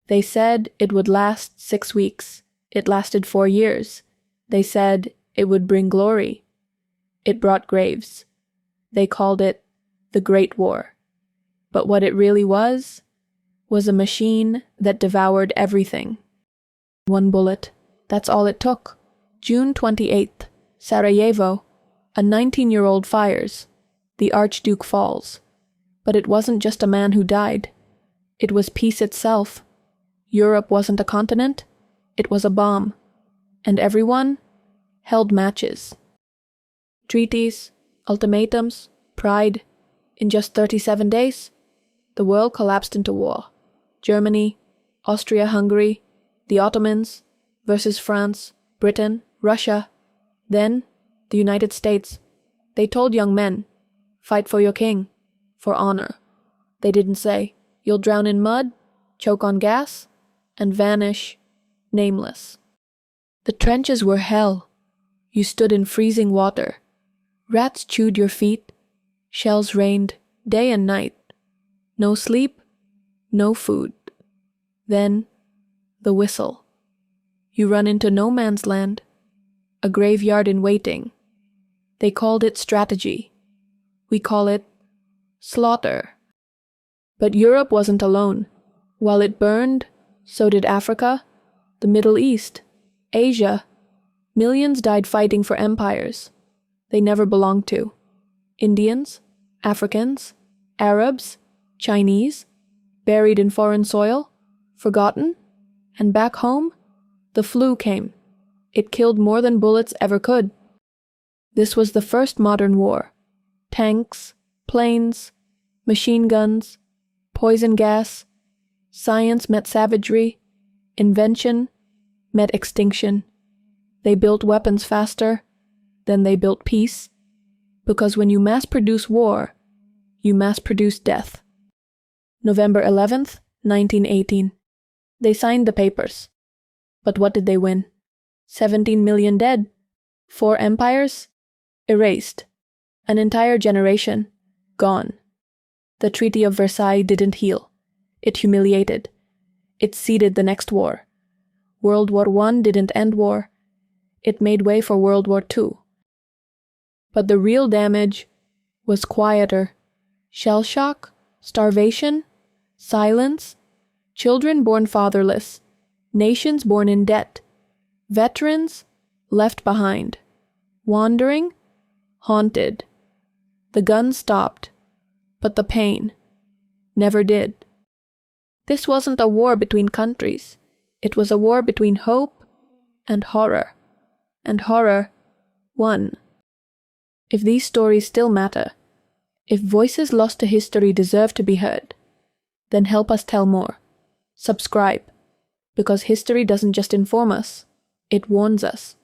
They said it would last 6 weeks. It lasted 4 years. They said it would bring glory. It brought graves. They called it the Great War. But what it really was a machine that devoured everything. 1 bullet. That's all it took. June 28th, Sarajevo. A 19-year-old fires. The Archduke falls. But it wasn't just a man who died. It was peace itself. Europe wasn't a continent. It was a bomb. And everyone held matches. Treaties, ultimatums, pride. In just 37 days, the world collapsed into war. Germany, Austria-Hungary, the Ottomans versus France, Britain, Russia. Then, the United States. They told young men, fight for your king, for honor. They didn't say, you'll drown in mud, choke on gas, and vanish, nameless. The trenches were hell. You stood in freezing water. Rats chewed your feet. Shells rained day and night. No sleep, no food. Then, the whistle. You run into no man's land, a graveyard in waiting. They called it strategy. We call it slaughter. But Europe wasn't alone. While it burned, so did Africa, the Middle East, Asia. Millions died fighting for empires they never belonged to. Indians, Africans, Arabs, Chinese, buried in foreign soil, forgotten, and back home, the flu came. It killed more than bullets ever could. This was the first modern war. Tanks, planes, machine guns, poison gas, science met savagery, invention met extinction. They built weapons faster, then they built peace, because when you mass-produce war, you mass-produce death. November 11th, 1918. They signed the papers. But what did they win? 17 million dead. 4 empires? Erased. An entire generation? Gone. The Treaty of Versailles didn't heal. It humiliated. It seeded the next war. World War I didn't end war. It made way for World War II. But the real damage was quieter. Shell shock, starvation, silence, children born fatherless, nations born in debt, veterans left behind, wandering, haunted. The guns stopped, but the pain never did. This wasn't a war between countries. It was a war between hope and horror. And horror won. If these stories still matter, if voices lost to history deserve to be heard, then help us tell more. Subscribe, because history doesn't just inform us, it warns us.